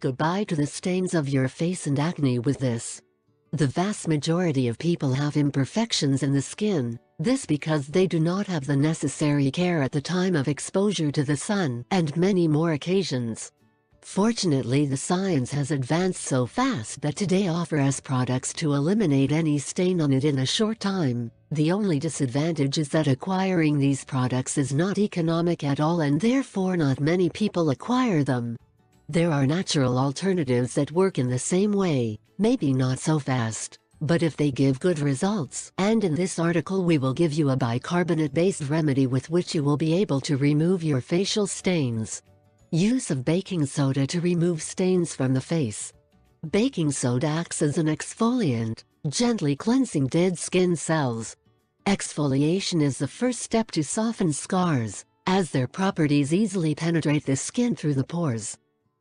goodbye to the stains of your face and acne with this. The vast majority of people have imperfections in the skin, this because they do not have the necessary care at the time of exposure to the sun and many more occasions. Fortunately, the science has advanced so fast that today offers products to eliminate any stain on it in a short time. The only disadvantage is that acquiring these products is not economic at all and therefore not many people acquire them. There are natural alternatives that work in the same way, maybe not so fast, but if they give good results. And in this article we will give you a bicarbonate-based remedy with which you will be able to remove your facial stains. Use of baking soda to remove stains from the face. Baking soda acts as an exfoliant, gently cleansing dead skin cells. Exfoliation is the first step to soften scars, as their properties easily penetrate the skin through the pores.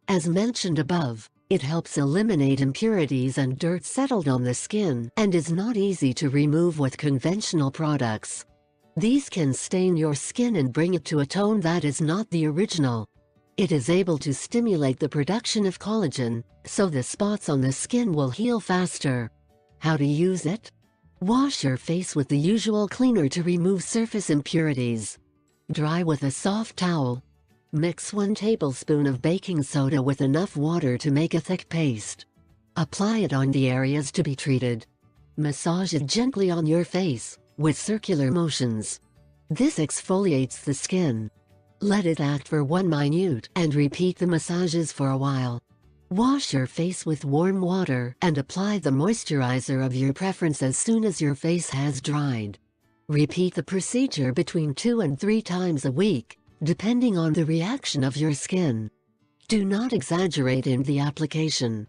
As mentioned above, it helps eliminate impurities and dirt settled on the skin and is not easy to remove with conventional products. These can stain your skin and bring it to a tone that is not the original. It is able to stimulate the production of collagen, so the spots on the skin will heal faster. How to use it? Wash your face with the usual cleaner to remove surface impurities. Dry with a soft towel. Mix 1 tablespoon of baking soda with enough water to make a thick paste. Apply it on the areas to be treated. Massage it gently on your face, with circular motions. This exfoliates the skin. Let it act for 1 minute and repeat the massages for a while. Wash your face with warm water and apply the moisturizer of your preference as soon as your face has dried. Repeat the procedure between 2 and 3 times a week, depending on the reaction of your skin. Do not exaggerate in the application.